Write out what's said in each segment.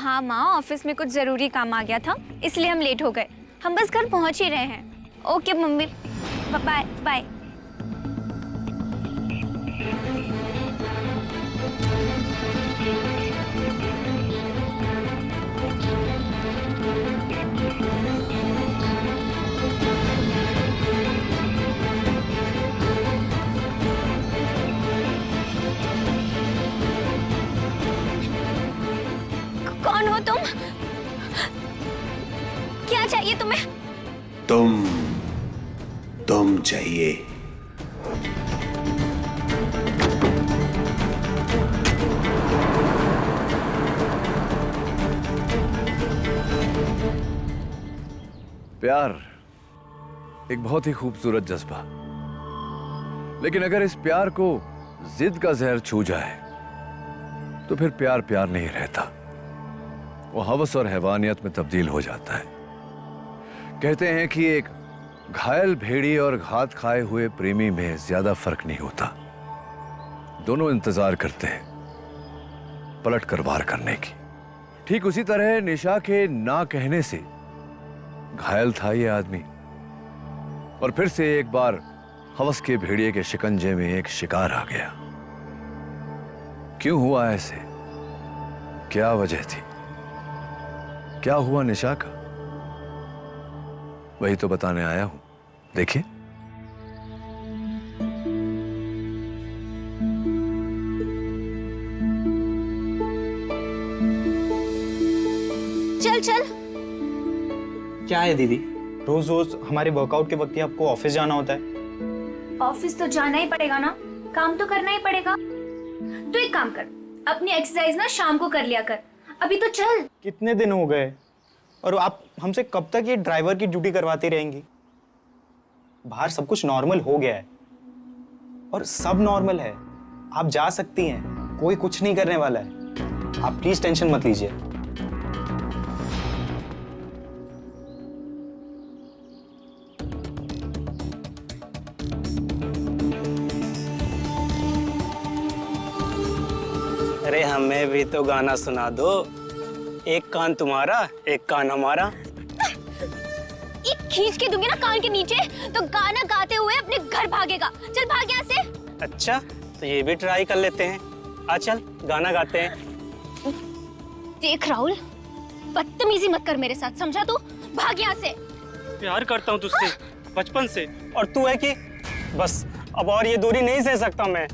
हाँ माँ, ऑफिस में कुछ जरूरी काम आ गया था इसलिए हम लेट हो गए। हम बस घर पहुंच ही रहे हैं। Okay mummy, bye bye. कौन हो तुम? क्या चाहिए तुम्हें? तुम चाहिए। प्यार एक बहुत ही खूबसूरत जज्बा, लेकिन अगर इस प्यार को जिद का जहर छू जाए तो फिर प्यार प्यार नहीं रहता, वो हवस और हैवानियत में तब्दील हो जाता है। कहते हैं कि एक घायल भेड़ी और घात खाए हुए प्रेमी में ज्यादा फर्क नहीं होता, दोनों इंतजार करते हैं पलट कर वार करने की। ठीक उसी तरह निशा के ना कहने से घायल था ये आदमी, और फिर से एक बार हवस के भेड़िए के शिकंजे में एक शिकार आ गया। क्यों हुआ ऐसे? क्या वजह थी? क्या हुआ निशा का? वही तो बताने आया हूं, देखिए। चल चल। क्या है दीदी, रोज रोज हमारे वर्कआउट के वक्त ही आपको ऑफिस जाना होता है? ऑफिस तो जाना ही पड़ेगा ना, काम तो करना ही पड़ेगा। तो एक काम कर, अपनी एक्सरसाइज ना शाम को कर लिया कर। अभी तो चल। कितने दिन हो गए, और आप हमसे कब तक ये ड्राइवर की ड्यूटी करवाती रहेंगी? बाहर सब कुछ नॉर्मल हो गया है, और सब नॉर्मल है। आप जा सकती हैं, कोई कुछ नहीं करने वाला है। आप प्लीज टेंशन मत लीजिए। अरे हमें भी तो गाना सुना दो, एक कान तुम्हारा एक कान हमारा। एक खींच के दूंगी ना कान के नीचे तो गाना गाते हुए अपने घर भागेगा। चल भाग यहाँ से। अच्छा, तो ये भी ट्राई कर लेते हैं। आ चल, गाना गाते हैं। देख राहुल, बदतमीजी मत कर मेरे साथ, समझा तू? भाग यहाँ से। प्यार करता हूँ तुझसे बचपन से, और तू है कि बस अब और ये दूरी नहीं सह सकता मैं।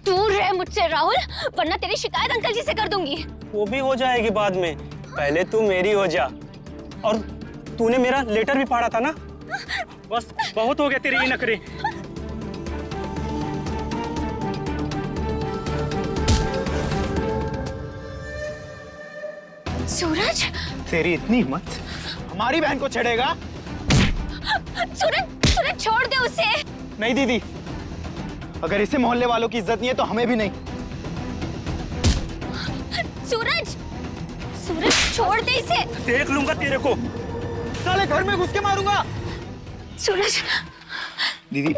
दूर रह मुझसे राहुल, वरना तेरी शिकायत अंकल जी से कर दूंगी। वो भी हो जाएगी बाद में, पहले तू मेरी हो जा। और तूने मेरा लेटर भी पढ़ा था ना? बस बहुत हो गया तेरे ये नखरे। सूरज, तेरी इतनी हिम्मत, हमारी बहन को छेड़ेगा? सूरज, सूरज छोड़ दे उसे। नहीं दीदी, अगर इसे मोहल्ले वालों की इज्जत नहीं है तो हमें भी नहीं। सूरज, सूरज छोड़ दे इसे। देख लूंगा तेरे को, साले घर में घुस के मारूंगा। सूरज। दीदी,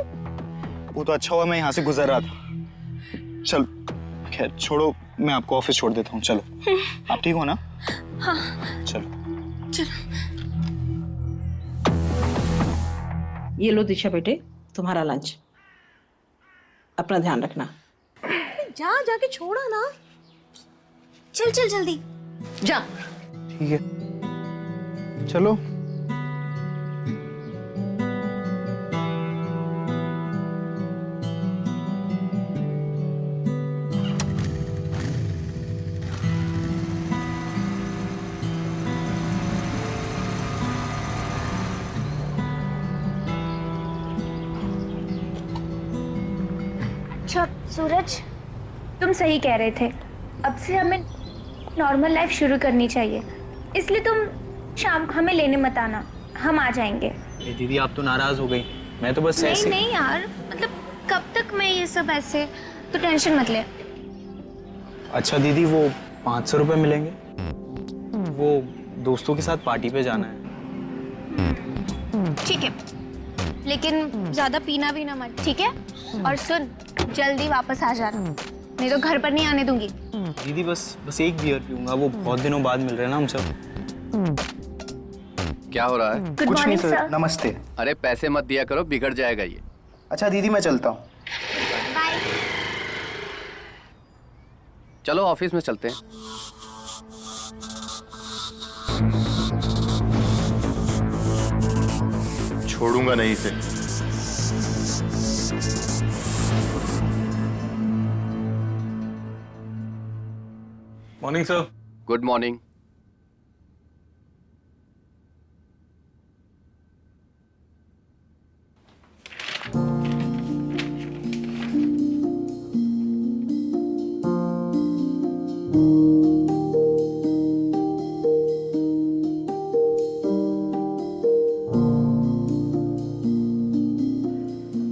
वो तो अच्छा हुआ मैं यहाँ से गुजर रहा था। चल खैर छोड़ो, मैं आपको ऑफिस छोड़ देता हूँ। चलो, आप ठीक हो ना? हाँ चलो चलो। ये लो दिशा बेटे, तुम्हारा लंच। अपना ध्यान रखना। जा, जाके छोड़ा ना। चल चल जल्दी जा। ठीक है, चलो। अच्छा सूरज, तुम सही कह रहे थे। अब से हमें नॉर्मल लाइफ शुरू करनी चाहिए, इसलिए तुम शाम को हमें लेने मत आना, हम आ जाएंगे। ये दीदी, आप तो नाराज हो गई। मैं तो बस नहीं ऐसे। नहीं यार, मतलब कब तक मैं ये सब ऐसे, तो टेंशन मत ले। अच्छा दीदी, वो 500 रुपए मिलेंगे? वो दोस्तों के साथ पार्टी पे जाना है। ठीक है, लेकिन ज्यादा पीना भी ना मत, ठीक है? और सुन, जल्दी वापस आ जाना, नहीं तो घर पर नहीं आने दूंगी। दीदी बस एक बियर पीऊंगा, वो बहुत दिनों बाद मिल रहे हैं ना हम सब। क्या हो रहा है? गुड कुछ नहीं मॉर्निंग सर, सर। नमस्ते। अरे पैसे मत दिया करो, बिगड़ जाएगा ये। अच्छा दीदी मैं चलता हूँ। बाय। चलो ऑफिस में चलते हैं। छोड़ूंगा नहीं इसे। Morning sir. Good morning.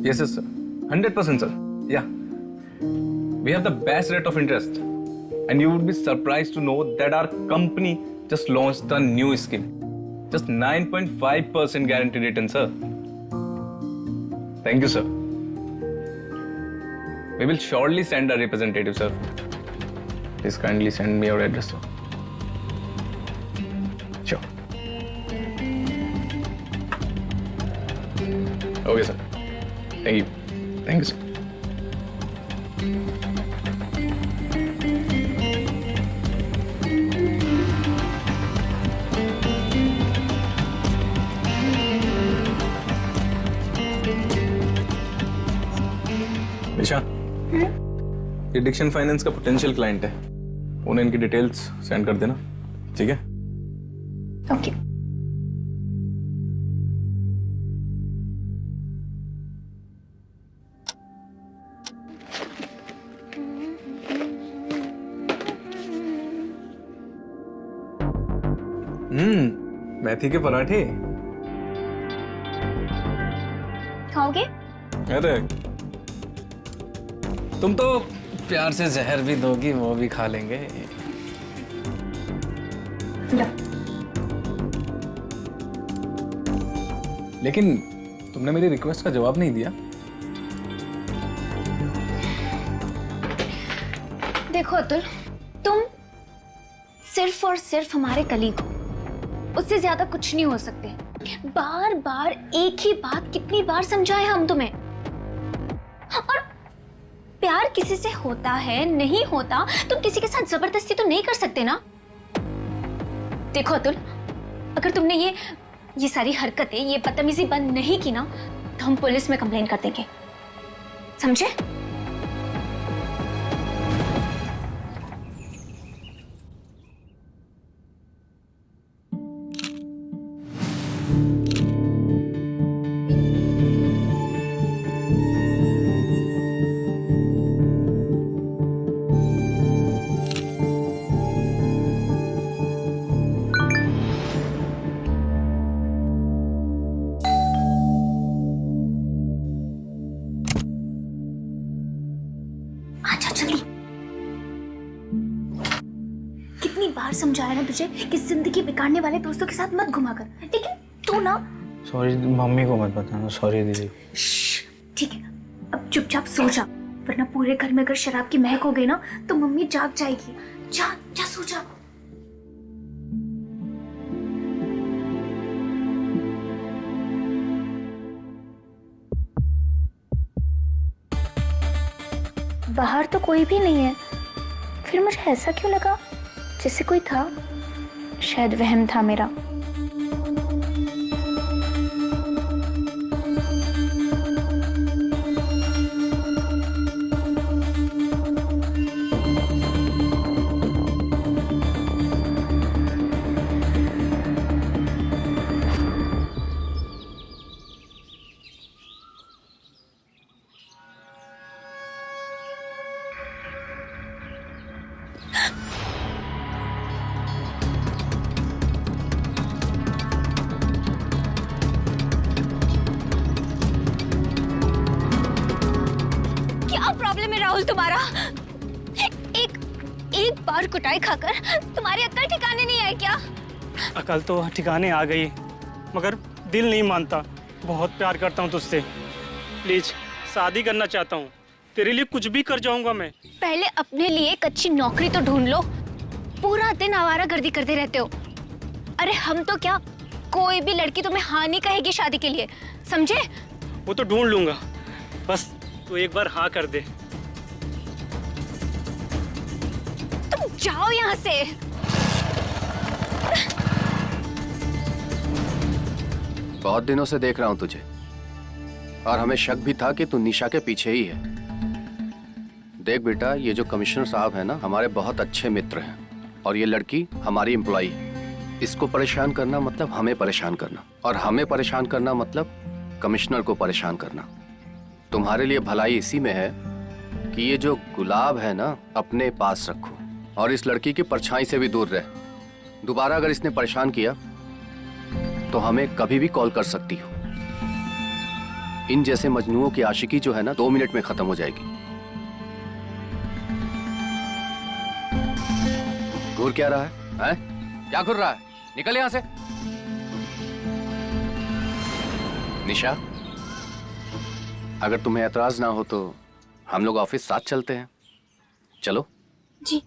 Yes, yes, sir. 100%, sir. Yeah. We have the best rate of interest. And you would be surprised to know that our company just launched the new scheme. Just 9.5% guaranteed return, sir. Thank you, sir. We will surely send a representative, sir. Please kindly send me your address, sir. Sure. Okay, sir. Thank you. Thank you, sir. दिशा, ये Dickson finance का potential client है। उन्हें इनकी details send कर देना, ठीक है? Okay. मेथी के पराठे। खाओगे? अरे तुम तो प्यार से जहर भी दोगी, वो भी खा लेंगे। लेकिन तुमने मेरी रिक्वेस्ट का जवाब नहीं दिया। देखो अतुल, तुम सिर्फ और सिर्फ हमारे कलीग हो, उससे ज्यादा कुछ नहीं हो सकते। बार बार एक ही बात कितनी बार समझाए हम तुम्हें। और प्यार किसी से होता है नहीं होता, तुम किसी के साथ जबरदस्ती तो नहीं कर सकते ना। देखो अतुल, अगर तुमने ये सारी हरकतें, ये बदतमीजी बंद नहीं की ना, तो हम पुलिस में कंप्लेन कर देंगे, समझे? आजा जल्दी। कितनी बार समझाया ना तुझे कि जिंदगी बिगाड़ने वाले दोस्तों के साथ मत घुमा कर, लेकिन तू ना। सॉरी, मम्मी को मत बताना। सॉरी दीदी। ठीक है, अब चुपचाप सो जा, वरना पूरे घर में अगर शराब की महक हो गई ना तो मम्मी जाग जाएगी। जा जा सो जा। बाहर तो कोई भी नहीं है, फिर मुझे ऐसा क्यों लगा जैसे कोई था। शायद वहम था मेरा। प्रॉब्लम है राहुल तुम्हारा? एक बार कुटाई खाकर तुम्हारी अक्ल ठिकाने नहीं आई क्या? अकल तो ठिकाने आ गई, मगर दिल नहीं मानता। बहुत प्यार करता हूँ तुझसे, प्लीज शादी करना चाहता हूँ। तेरे लिए कुछ भी कर जाऊंगा मैं। पहले अपने लिए एक अच्छी नौकरी तो ढूंढ लो। पूरा दिन आवारागर्दी करते रहते हो। अरे हम तो क्या, कोई भी लड़की तुम्हें हाँ नहीं कहेगी शादी के लिए, समझे? वो तो ढूंढ लूंगा, बस तू एक बार हाँ कर दे। तुम जाओ यहाँ से। बहुत दिनों से देख रहा हूं तुझे, और हमें शक भी था कि तू निशा के पीछे ही है। देख बेटा, ये जो कमिश्नर साहब है ना, हमारे बहुत अच्छे मित्र हैं, और ये लड़की हमारी एम्प्लॉई है। इसको परेशान करना मतलब हमें परेशान करना, और हमें परेशान करना मतलब कमिश्नर को परेशान करना। तुम्हारे लिए भलाई इसी में है कि ये जो गुलाब है ना, अपने पास रखो, और इस लड़की की परछाई से भी दूर रहे। दोबारा अगर इसने परेशान किया तो हमें कभी भी कॉल कर सकती हो। इन जैसे मजनुओं की आशिकी जो है ना, 2 मिनट में खत्म हो जाएगी। घूर क्या रहा है? क्या घूर रहा है? निकल यहां से। निशा, अगर तुम्हें एतराज ना हो तो हम लोग ऑफिस साथ चलते हैं। चलो। जी।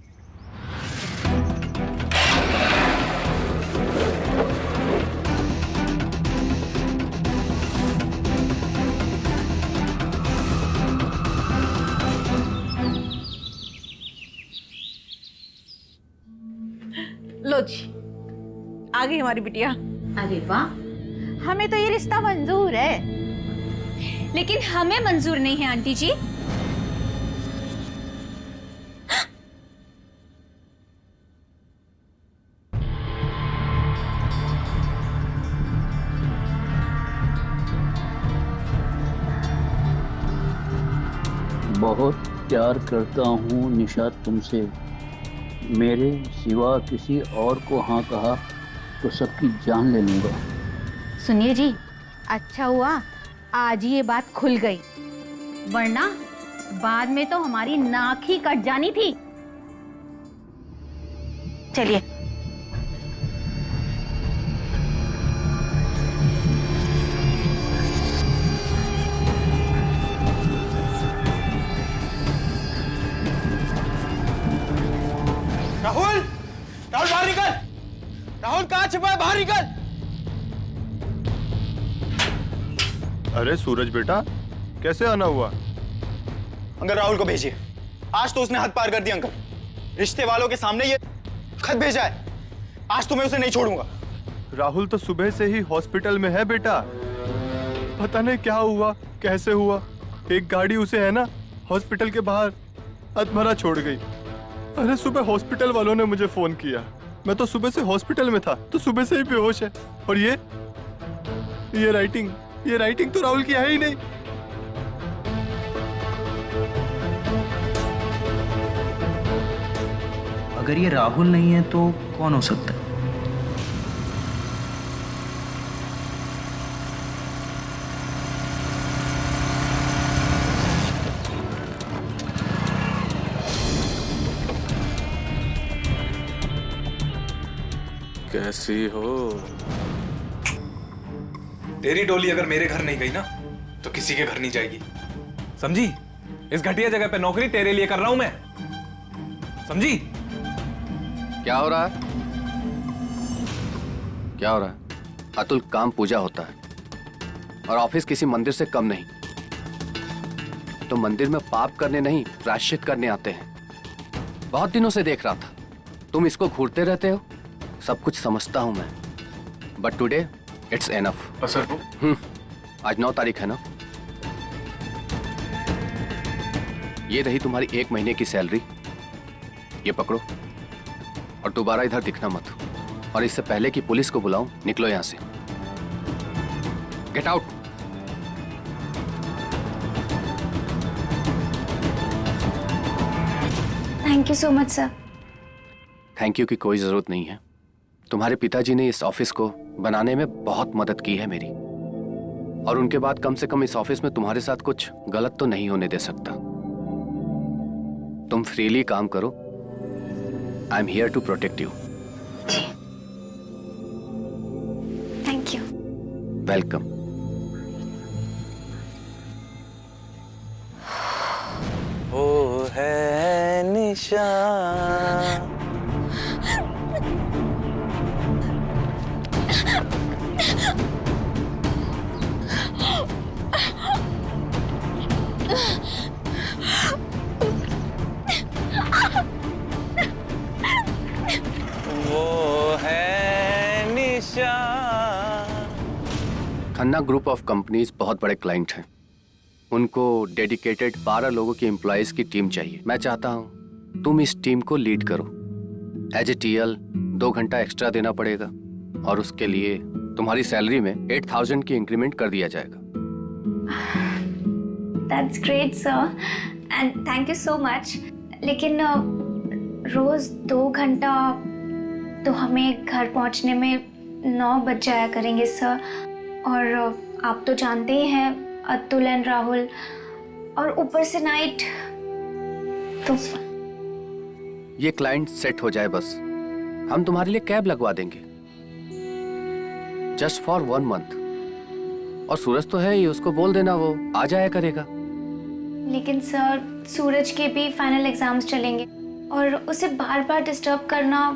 लो जी, आ गई हमारी बिटिया। अरे वाह, हमें तो ये रिश्ता मंजूर है। लेकिन हमें मंजूर नहीं है आंटी जी। बहुत प्यार करता हूँ निशा तुमसे। मेरे सिवा किसी और को हाँ कहा तो सबकी जान ले लूंगा। सुनिए जी, अच्छा हुआ आज ही ये बात खुल गई, वरना बाद में तो हमारी नाक ही कट जानी थी। चलिए। राहुल, राहुल बाहर निकल। राहुल कहाँ छिपा है? बाहर निकल। अरे सूरज बेटा, कैसे आना हुआ? अंकल राहुल को भेजिए। आज तो उसने हद पार कर दी अंकल। रिश्ते वालों के सामने ये खत भेजा है। आज तो मैं उसे नहीं छोड़ूंगा। राहुल तो सुबह से ही हॉस्पिटल में है बेटा। पता नहीं क्या हुआ, कैसे हुआ। एक गाड़ी उसे है ना हॉस्पिटल के बाहर अधमरा छोड़ गई। अरे सुबह हॉस्पिटल वालों ने मुझे फोन किया। मैं तो सुबह से हॉस्पिटल में था, तो सुबह से ही बेहोश है। और ये राइटिंग तो राहुल की है ही नहीं। अगर ये राहुल नहीं है तो कौन हो सकता है? कैसी हो? तेरी डोली अगर मेरे घर नहीं गई ना, तो किसी के घर नहीं जाएगी, समझी? इस घटिया जगह पे नौकरी तेरे लिए कर रहा हूं मैं, समझी? क्या हो रहा है? क्या हो रहा है? अतुल, काम पूजा होता है और ऑफिस किसी मंदिर से कम नहीं। तो मंदिर में पाप करने नहीं, प्रायश्चित करने आते हैं। बहुत दिनों से देख रहा था, तुम इसको घूरते रहते हो। सब कुछ समझता हूं मैं, बट टुडे इट्स एनफ। आज 9 तारीख है ना? ये रही तुम्हारी 1 महीने की सैलरी। ये पकड़ो और दोबारा इधर दिखना मत। और इससे पहले कि पुलिस को बुलाऊं, निकलो यहां से। Get out. Thank you so much sir. Thank you की कोई जरूरत नहीं है। तुम्हारे पिताजी ने इस ऑफिस को बनाने में बहुत मदद की है मेरी, और उनके बाद कम से कम इस ऑफिस में तुम्हारे साथ कुछ गलत तो नहीं होने दे सकता। तुम फ्रीली काम करो। I am here to protect you. Thank you. Welcome. Nisha. वो है Nisha. Khanna group of companies बहुत बड़े क्लाइंट हैं। उनको डेडिकेटेड 12 लोगों की एम्प्लॉयज की टीम चाहिए। मैं चाहता हूं तुम इस टीम को लीड करो। एज ए टीएल 2 घंटा एक्स्ट्रा देना पड़ेगा और उसके लिए तुम्हारी सैलरी में 8,000 की इंक्रीमेंट कर दिया जाएगा। That's great sir and thank you so much. लेकिन रोज 2 घंटा तो हमें घर पहुंचने में 9 बज जाया करेंगे सर। और आप तो जानते ही हैं अतुल एंड राहुल, और ऊपर से नाइट तो। ये क्लाइंट सेट हो जाए बस, हम तुम्हारे लिए कैब लगवा देंगे जस्ट फॉर 1 मंथ। और सूरज तो है ही, उसको बोल देना वो आ जाया करेगा। लेकिन सर सूरज के भी फाइनल एग्जाम्स चलेंगे और उसे बार बार डिस्टर्ब करना।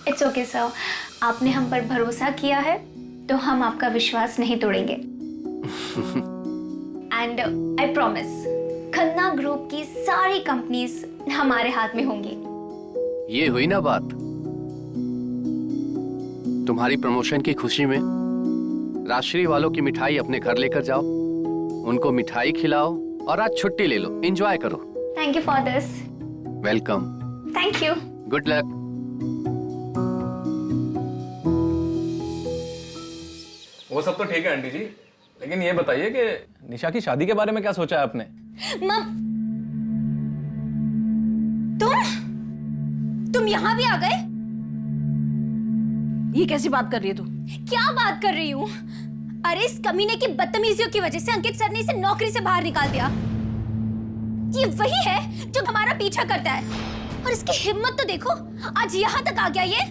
इट्स ओके सर, आपने हम पर भरोसा किया है तो हम आपका विश्वास नहीं तोड़ेंगे। And I promise Khanna group की सारी कंपनीज हमारे हाथ में होंगी। ये हुई ना बात। तुम्हारी प्रमोशन की खुशी में राजश्री वालों की मिठाई अपने घर लेकर जाओ, उनको मिठाई खिलाओ और आज छुट्टी ले लो, एंजॉय करो। Thank you for this. Welcome. Thank you. Good luck. वो सब तो ठीक है आंटी जी, लेकिन ये बताइए कि निशा की शादी के बारे में क्या सोचा है आपने? मम, तुम यहाँ भी आ गए? ये कैसी बात कर रही है तू? क्या बात कर रही हूँ? अरे इस कमीने की बदतमीजियों की वजह से अंकित सर ने इसे नौकरी से बाहर निकाल दिया। ये वही है जो हमारा पीछा करता है, और इसकी हिम्मत तो देखो, आज यहाँ तक आ गया ये।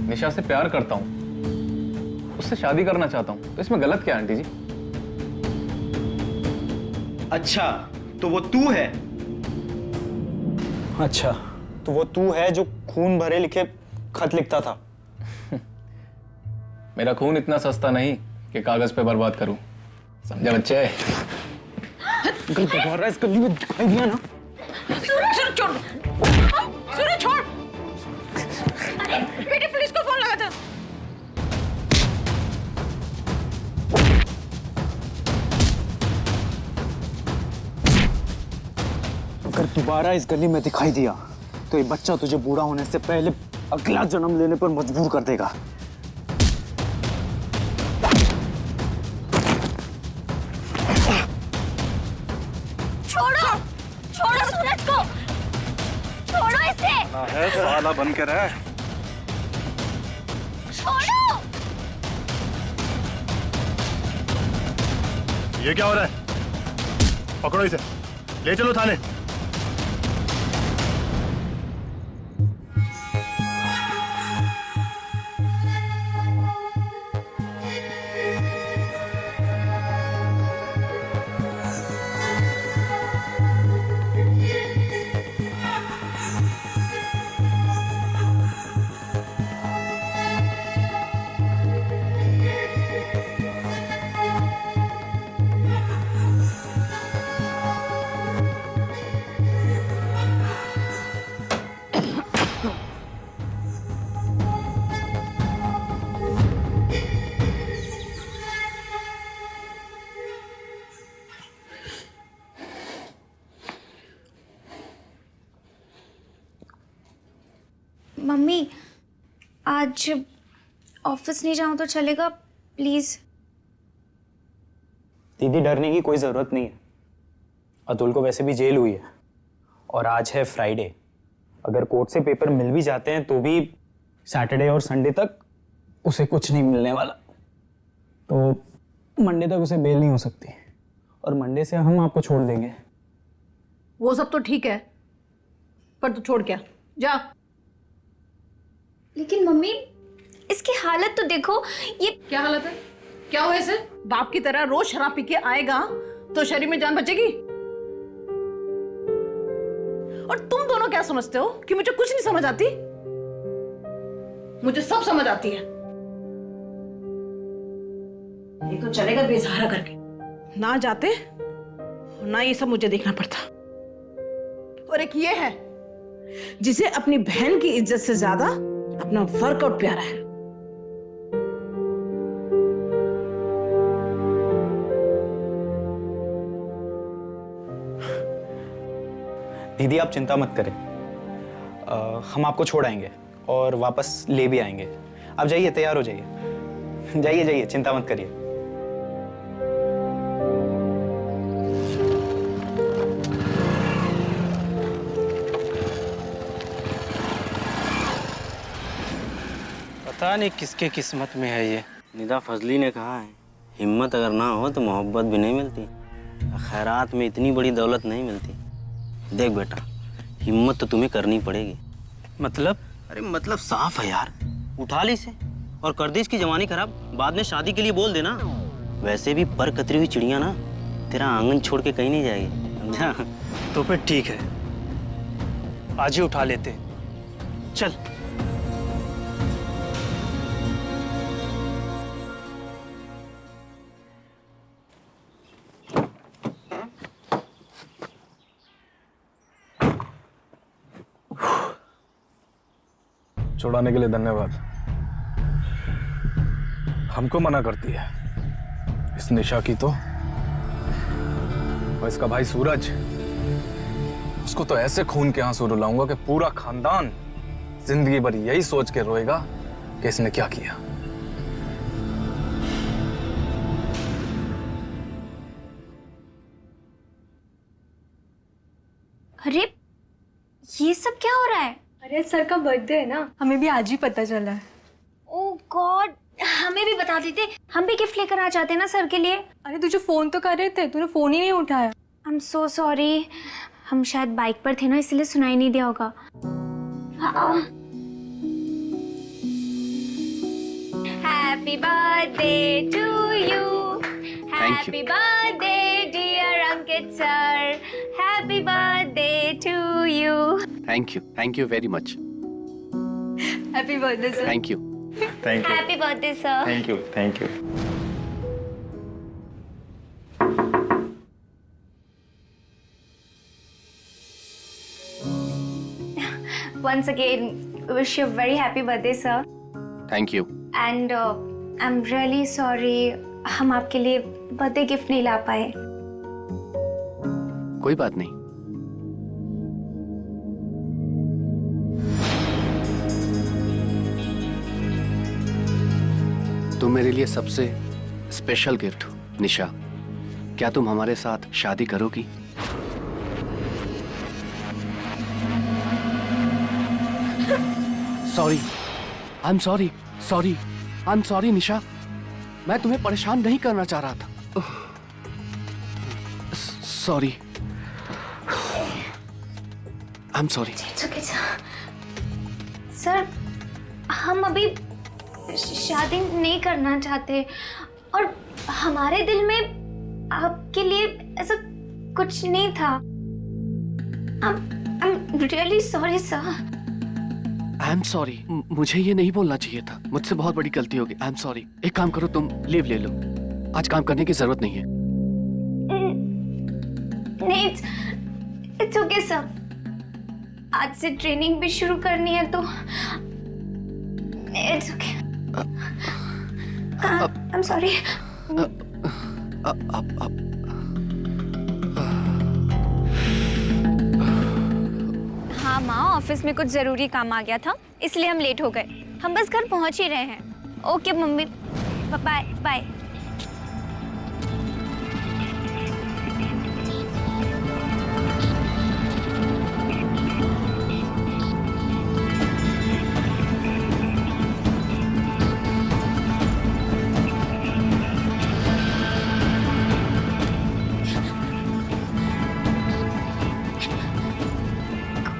निशा से प्यार करता हूँ, उससे शादी करना चाहता हूँ, तो इसमें गलत क्या है आंटी जी? अच्छा तो वो तू है? अच्छा तो वो तू है जो खून भरे लिखे खत लिखता था? मेरा खून इतना सस्ता नहीं कि कागज पे बर्बाद करूं, समझा बच्चे? दोबारा इस गली में दिखाई दिया ना। सूरज छोड़, सूरज छोड़। बेटे पुलिस को फोन लगा था। अगर दोबारा इस गली में दिखाई दिया तो ये बच्चा तुझे बूढ़ा होने से पहले अगला जन्म लेने पर मजबूर कर देगा। छोड़ो, छोड़ो सूरज को, छोड़ो इसे। है साला बन के रह। छोड़ो। ये क्या हो रहा है? पकड़ो इसे, ले चलो थाने। मम्मी आज ऑफिस नहीं जाऊं तो चलेगा प्लीज? दीदी डरने की कोई जरूरत नहीं है। अतुल को वैसे भी जेल हुई है और आज है फ्राइडे। अगर कोर्ट से पेपर मिल भी जाते हैं तो भी सैटरडे और संडे तक उसे कुछ नहीं मिलने वाला, तो मंडे तक उसे बेल नहीं हो सकती और मंडे से हम आपको छोड़ देंगे। वो सब तो ठीक है, पर तू छोड़ क्या जा। लेकिन मम्मी इसकी हालत तो देखो। ये क्या हालत है? क्या हुआ इसे? बाप की तरह रोज शराब पी के आएगा तो शरीर में जान बचेगी? और तुम दोनों क्या समझते हो कि मुझे कुछ नहीं समझ आती? मुझे सब समझ आती है। ये तो चलेगा बेसहारा करके, ना जाते ना ये सब मुझे देखना पड़ता। और एक ये है जिसे अपनी बहन की इज्जत से ज्यादा अपना वर्कआउट प्यारा है। दीदी आप चिंता मत करें, हम आपको छोड़ आएंगे और वापस ले भी आएंगे। आप जाइए, तैयार हो जाइए। जाइए जाइए, चिंता मत करिए। पता नहीं किसके किस्मत में है ये। निदा फजली ने कहा है, हिम्मत अगर ना हो तो मोहब्बत भी नहीं मिलती, खैरात में इतनी बड़ी दौलत नहीं मिलती। देख बेटा, हिम्मत तो तुम्हें करनी पड़ेगी। मतलब? अरे मतलब साफ है यार, उठा ली से और कर दे इसकी जवानी खराब। बाद में शादी के लिए बोल देना। वैसे भी पर कतरी हुई चिड़िया ना तेरा आंगन छोड़ के कहीं नहीं जाएगी, समझा? तो फिर ठीक है, आज ही उठा लेते हैं। चल। छुड़ाने के लिए धन्यवाद। हमको मना करती है इस निशा की तो, और इसका भाई सूरज, उसको तो ऐसे खून के आंसू रुलाऊंगा कि पूरा खानदान जिंदगी भर यही सोच के रोएगा कि इसने क्या किया। अरे ये सब क्या हो रहा है? अरे सर का बर्थडे है ना, हमें भी आज ही पता चला है। ओह गॉड, हमें भी बता देते, हम भी गिफ्ट लेकर आ जाते ना सर के लिए। अरे तुझे फोन तो कर रहे थे, तूने फोन ही नहीं उठाया। आई एम सो सॉरी, हम शायद बाइक पर थे ना, इसलिए सुनाई नहीं दिया होगा। Happy birthday to you, happy birthday dear Ankit sir, happy birthday to you. Thank you very much. Happy birthday sir. Thank you. Thank you. Happy birthday sir. Thank you, thank you. Once again, wish you a very happy birthday, sir. Thank you. And I'm really sorry, हम आपके लिए birthday gift नहीं ला पाए। कोई बात नहीं। तुम मेरे लिए सबसे स्पेशल गिफ्ट हो निशा। क्या तुम हमारे साथ शादी करोगी? Sorry, I am sorry, I am sorry Nisha, मैं तुम्हें परेशान नहीं करना चाह रहा था। Sorry, I am sorry. Sir, हम अभी शादी नहीं करना चाहते और हमारे दिल में आपके लिए ऐसा कुछ नहीं था। I'm really sorry, sir. I am sorry, मुझे ये नहीं बोलना चाहिए था, मुझसे बहुत बड़ी गलती होगी। आई एम सॉरी। एक काम करो, तुम लीव ले लो, आज काम करने की जरूरत नहीं है। नहीं, it's okay, sir. आज से ट्रेनिंग भी शुरू करनी है तो it's okay. I'm sorry. हाँ माँ, ऑफिस में कुछ जरूरी काम आ गया था, इसलिए हम लेट हो गए। हम बस घर पहुंच ही रहे हैं। Okay mummy, bye bye.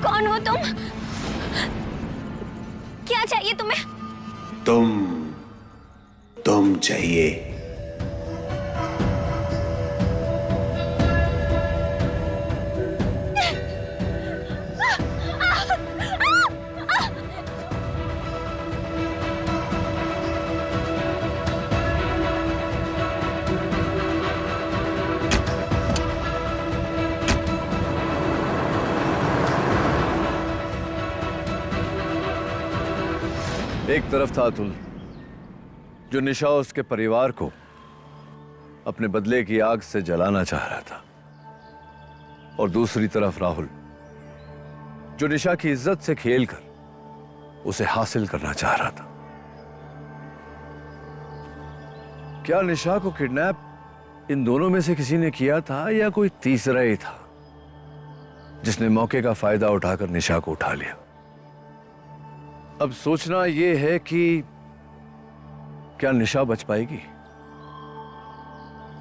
कौन हो तुम? क्या चाहिए तुम्हें? तुम चाहिए। एक तरफ था अतुल, जो निशा और उसके परिवार को अपने बदले की आग से जलाना चाह रहा था, और दूसरी तरफ राहुल, जो निशा की इज्जत से खेलकर उसे हासिल करना चाह रहा था। क्या निशा को किडनैप इन दोनों में से किसी ने किया था, या कोई तीसरा ही था जिसने मौके का फायदा उठाकर निशा को उठा लिया? अब सोचना यह है कि क्या निशा बच पाएगी,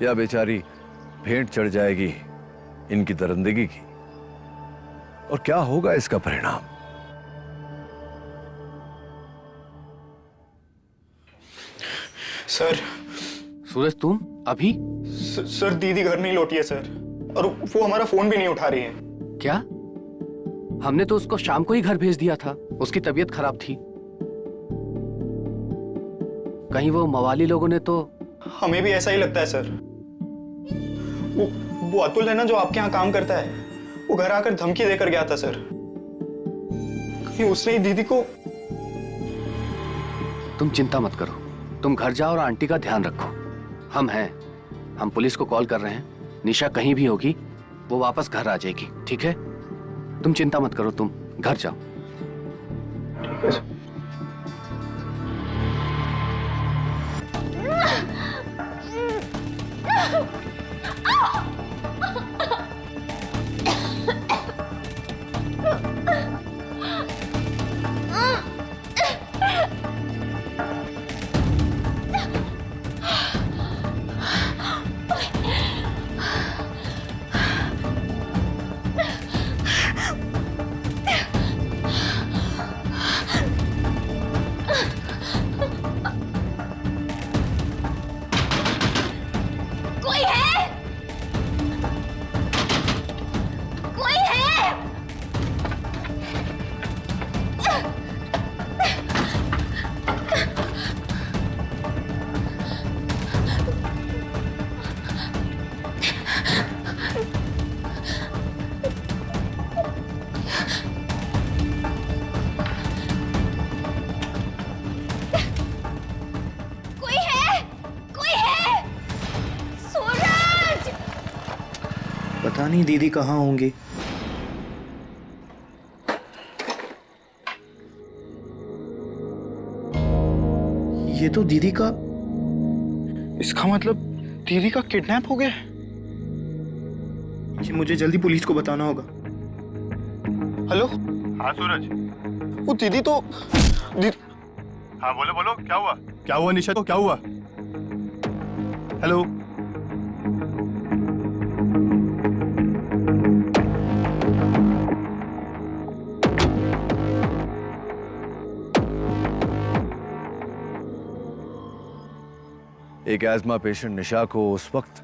या बेचारी भेंट चढ़ जाएगी इनकी दरिंदगी की, और क्या होगा इसका परिणाम? सर। सूरज तुम अभी? सर दीदी घर नहीं लौटी है सर, और वो हमारा फोन भी नहीं उठा रही है। क्या? हमने तो उसको शाम को ही घर भेज दिया था, उसकी तबीयत खराब थी। कहीं वो मवाली लोगों ने तो... हमें भी ऐसा ही लगता है सर। वो अतुल है ना, जो आपके यहाँ काम करता है, वो घर आकर धमकी देकर गया था सर। कहीं उसने ही दीदी को... तुम चिंता मत करो, तुम घर जाओ और आंटी का ध्यान रखो। हम हैं, हम पुलिस को कॉल कर रहे हैं। निशा कहीं भी होगी, वो वापस घर आ जाएगी, ठीक है? तुम चिंता मत करो, तुम घर जाओ। ठीक है सर। पता नहीं दीदी कहाँ होंगी। ये तो दीदी का... इसका मतलब दीदी का किडनैप हो गया। ये मुझे जल्दी पुलिस को बताना होगा। हेलो। हाँ सूरज। वो दीदी तो... हाँ बोलो बोलो, क्या हुआ? क्या हुआ निशा को, क्या हुआ? हेलो। एक एस्मा पेशेंट निशा को उस वक्त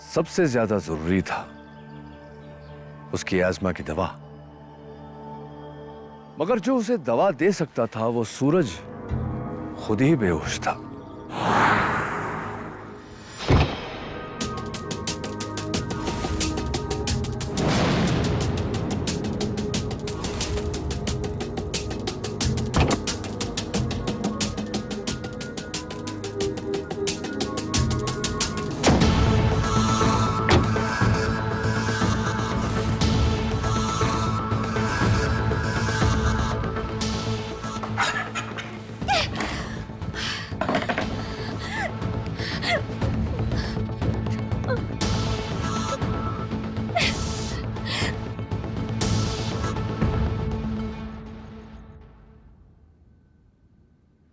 सबसे ज्यादा जरूरी था उसकी एस्मा की दवा, मगर जो उसे दवा दे सकता था वो सूरज खुद ही बेहोश था।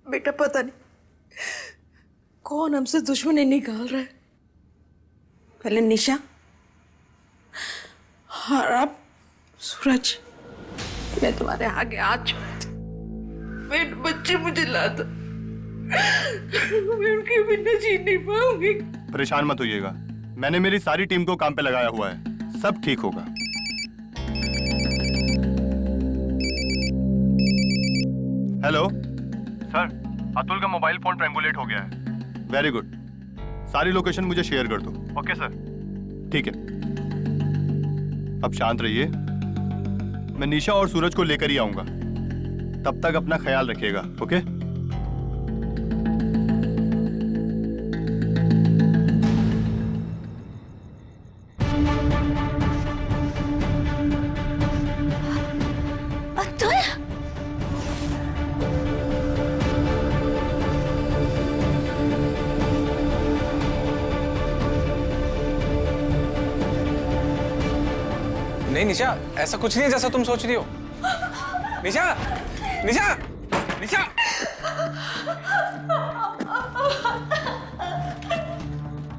बेटा पता नहीं कौन हमसे दुश्मनी निकाल रहा है। पहले निशा और अब सूरज। मैं तुम्हारे आगे हाथ छोड़ा था, मेरे बच्चे मुझे ला दो, मैं उनके बिना जी नहीं पाऊंगी। परेशान मत होइएगा, मैंने मेरी सारी टीम को काम पे लगाया हुआ है, सब ठीक होगा। हेलो सर, अतुल का मोबाइल फोन ट्रैंगुलेट हो गया है। वेरी गुड, सारी लोकेशन मुझे शेयर कर दो। Okay sir. ठीक है, अब शांत रहिए, मैं निशा और सूरज को लेकर ही आऊंगा। तब तक अपना ख्याल रखिएगा। ओके। नहीं निशा, ऐसा कुछ नहीं है जैसा तुम सोच रही हो। निशा, निशा, निशा।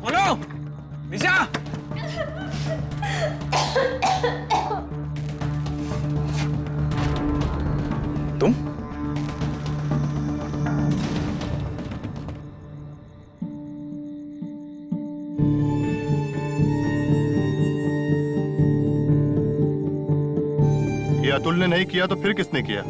बोलो, निशा। तुम? ये अतुल ने नहीं किया तो फिर किसने किया?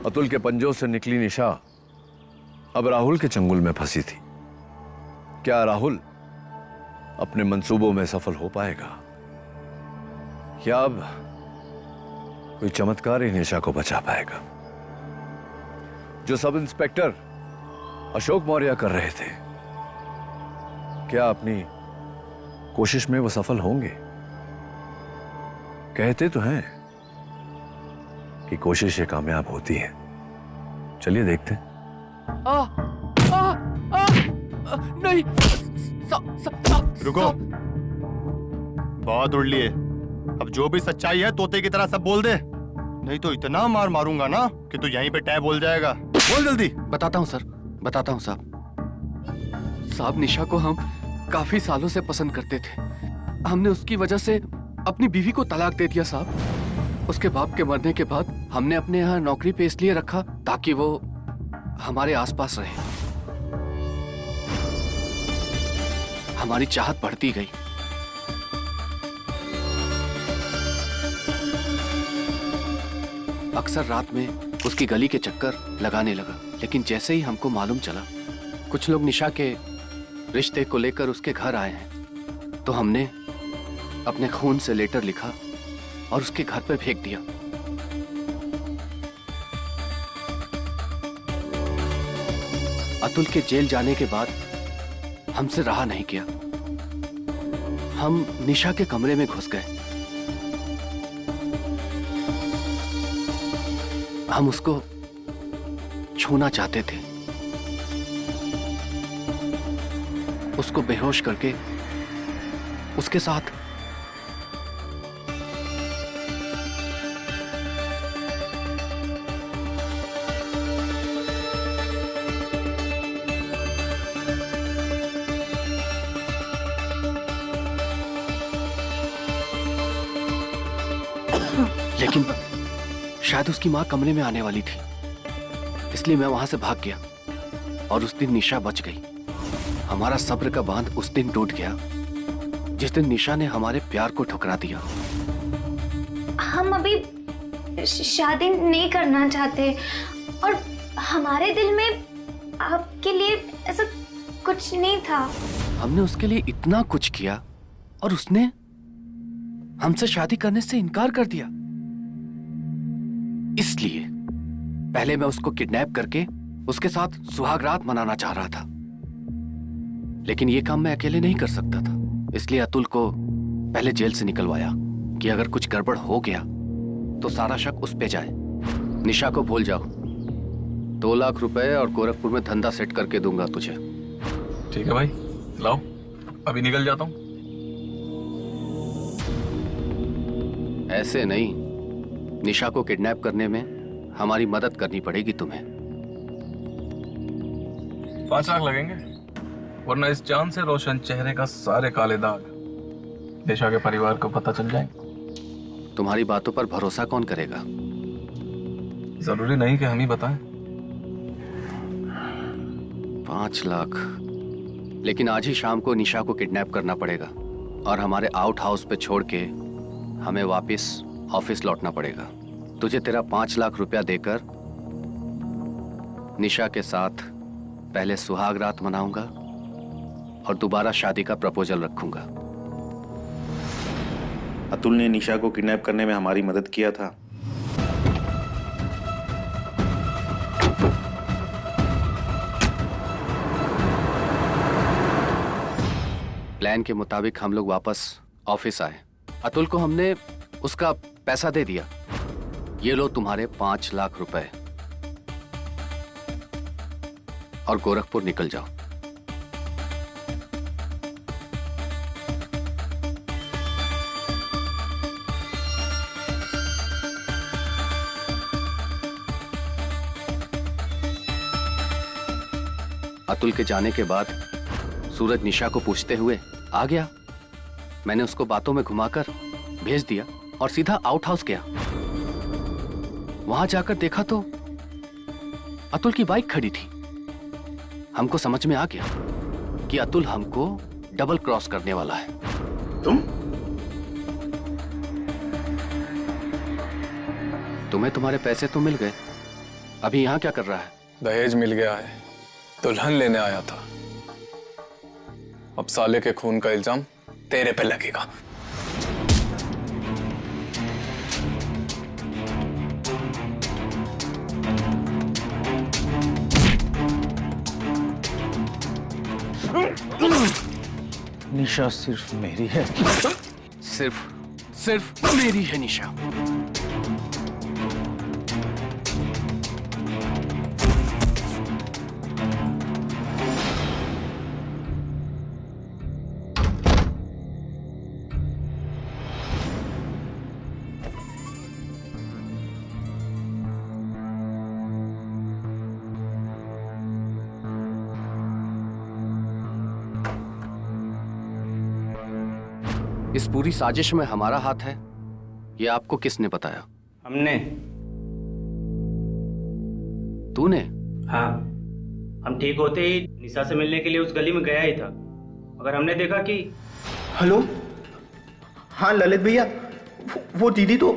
अतुल के पंजों से निकली निशा अब राहुल के चंगुल में फंसी थी। क्या राहुल अपने मंसूबों में सफल हो पाएगा या अब कोई चमत्कार ही निशा को बचा पाएगा? जो सब इंस्पेक्टर अशोक मौर्य कर रहे थे, क्या अपनी कोशिश में वो सफल होंगे? कहते तो हैं कि कोशिशें कामयाब होती हैं। चलिए देखते हैं। नहीं। रुको, बहुत उड़ लिए। अब जो भी सच्चाई है तोते की तरह सब बोल दे, नहीं तो इतना मार मारूंगा ना कि तू यहीं पे टैब बोल जाएगा। बोल जल्दी। बताता हूँ सर, बताता हूँ साहब। साहब, निशा को हम काफी सालों से पसंद करते थे। हमने उसकी वजह से अपनी बीवी को तलाक दे दिया साहब। उसके बाप के मरने के बाद हमने अपने यहाँ नौकरी पे इसलिए रखा ताकि वो हमारे आसपास रहे। हमारी चाहत बढ़ती गई। अक्सर रात में उसकी गली के चक्कर लगाने लगा, लेकिन जैसे ही हमको मालूम चला कुछ लोग निशा के रिश्ते को लेकर उसके घर आए हैं, तो हमने अपने खून से लेटर लिखा और उसके घर पे फेंक दिया। अतुल के जेल जाने के बाद हमसे रहा नहीं गया। हम निशा के कमरे में घुस गए। हम उसको छूना चाहते थे, उसको बेहोश करके उसके साथ लेकिन शायद उसकी मां कमरे में आने वाली थी, इसलिए मैं वहां से भाग गया और उस दिन निशा बच गई। हमारा सब्र का बांध उस दिन टूट गया जिस दिन निशा ने हमारे प्यार को ठुकरा दिया। हम अभी शादी नहीं करना चाहते और हमारे दिल में आपके लिए ऐसा कुछ नहीं था। हमने उसके लिए इतना कुछ किया और उसने हमसे शादी करने से इनकार कर दिया। इसलिए पहले मैं उसको किडनैप करके उसके साथ सुहाग रात मनाना चाह रहा था, लेकिन यह काम मैं अकेले नहीं कर सकता था। इसलिए अतुल को पहले जेल से निकलवाया कि अगर कुछ गड़बड़ हो गया तो सारा शक उस पे जाए। निशा को भूल जाओ। 2 लाख रुपए और गोरखपुर में धंधा सेट करके दूंगा तुझे। ठीक है भाई, लाओ अभी निकल जाता हूँ। ऐसे नहीं, निशा को किडनैप करने में हमारी मदद करनी पड़ेगी तुम्हें। 5 लाख लगेंगे, वरना इस चांद से रोशन चेहरे का सारे काले दाग निशा के परिवार को पता चल जाएंगे। तुम्हारी बातों पर भरोसा कौन करेगा? जरूरी नहीं कि हम ही बताएं। 5 लाख, लेकिन आज ही शाम को निशा को किडनैप करना पड़ेगा और हमारे आउट हाउस पे छोड़ के हमें वापस ऑफिस लौटना पड़ेगा। तुझे तेरा 5 लाख रुपया देकर निशा के साथ पहले सुहाग रात मनाऊंगा और दोबारा शादी का प्रपोजल रखूंगा। अतुल ने निशा को किडनैप करने में हमारी मदद किया था। प्लान के मुताबिक हम लोग वापस ऑफिस आए। अतुल को हमने उसका पैसा दे दिया। ये लो तुम्हारे 5 लाख रुपए और गोरखपुर निकल जाओ। अतुल के जाने के बाद सूरज निशा को पूछते हुए आ गया। मैंने उसको बातों में घुमाकर भेज दिया और सीधा आउट हाउस गया। वहां जाकर देखा तो अतुल की बाइक खड़ी थी। हमको समझ में आ गया कि अतुल हमको डबल क्रॉस करने वाला है। तुम्हें तुम्हारे पैसे तो मिल गए, अभी यहां क्या कर रहा है? दहेज मिल गया है, दुल्हन लेने आया था। अब साले के खून का इल्जाम तेरे पे लगेगा। निशा सिर्फ मेरी है। सिर्फ मेरी है निशा। इस पूरी साजिश में हमारा हाथ है, ये आपको किसने बताया? हमने। तूने? हाँ, हम ठीक होते ही निशा से मिलने के लिए उस गली में गया ही था, मगर हमने देखा कि हेलो, हाँ ललित भैया, वो दीदी तो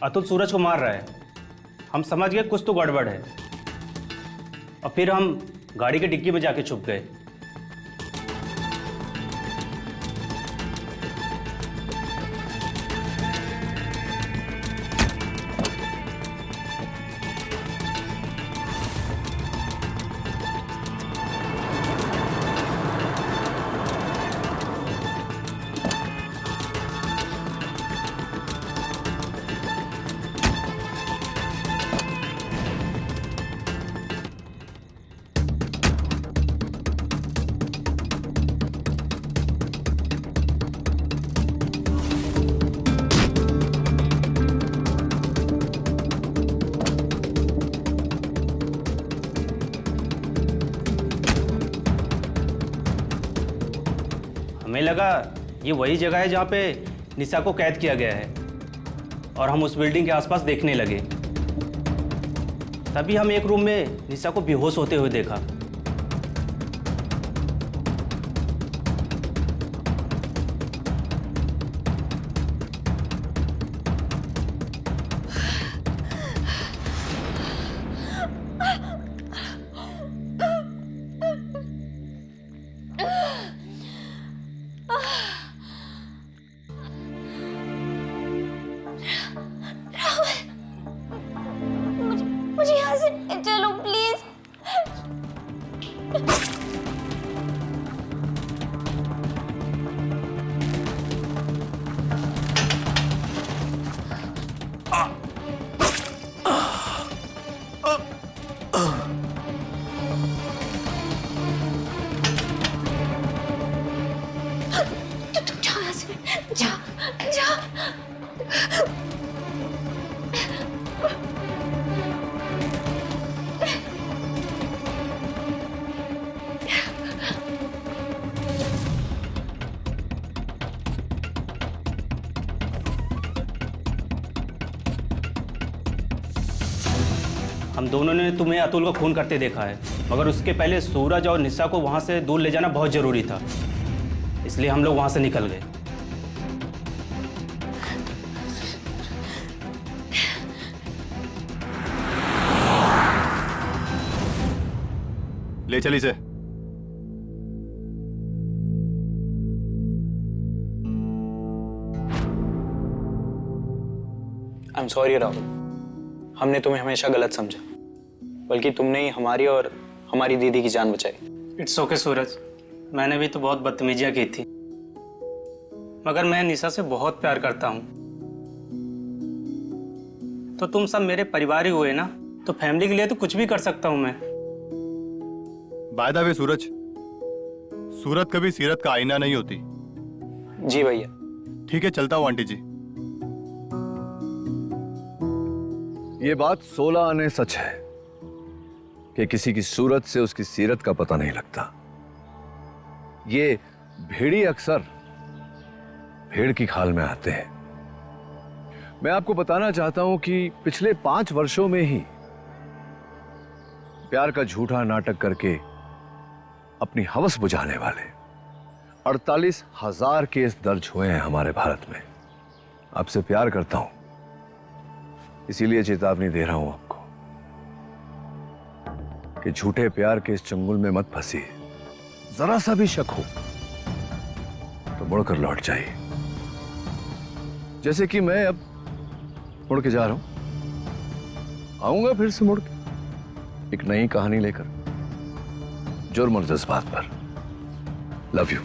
अतुल सूरज को मार रहा है। हम समझ गए कुछ तो गड़बड़ है और फिर हम गाड़ी की डिक्की में जाके छुप गए। हमें लगा ये वही जगह है जहाँ पे निशा को कैद किया गया है और हम उस बिल्डिंग के आसपास देखने लगे। तभी हम एक रूम में निशा को बेहोश होते हुए देखा। मुझे यहाँ से चलो प्लीज। तुम जाओ यहाँ से, जाओ जाओ। हम दोनों ने तुम्हें अतुल को खून करते देखा है, मगर उसके पहले सूरज और निशा को वहां से दूर ले जाना बहुत जरूरी था, इसलिए हम लोग वहां से निकल गए। ले चल इसे। आई एम सॉरी राहुल, हमने तुम्हें हमेशा गलत समझा, बल्कि तुमने ही हमारी और हमारी दीदी की जान बचाई। इट्स ओके सूरज, मैंने भी तो बहुत बदतमीजियां की थी, मगर मैं निशा से बहुत प्यार करता हूँ। तो तुम सब मेरे परिवार ही हुए ना, तो फैमिली के लिए तो कुछ भी कर सकता हूँ मैं। बाय द वे सूरज, सूरत कभी सीरत का आईना नहीं होती। जी भैया। ठीक है, चलता हूँ आंटी जी। ये बात 16 आने सच है कि किसी की सूरत से उसकी सीरत का पता नहीं लगता। ये भेड़ी अक्सर भेड़ की खाल में आते हैं। मैं आपको बताना चाहता हूं कि पिछले 5 वर्षों में ही प्यार का झूठा नाटक करके अपनी हवस बुझाने वाले 48,000 केस दर्ज हुए हैं हमारे भारत में। आपसे प्यार करता हूं, इसीलिए चेतावनी दे रहा हूं आपको कि झूठे प्यार के इस चंगुल में मत फंसिए। जरा सा भी शक हो तो मुड़कर लौट जाइए, जैसे कि मैं अब मुड़ के जा रहा हूं। आऊंगा फिर से मुड़ के एक नई कहानी लेकर, जुर्म और जज्बात पर। Love you.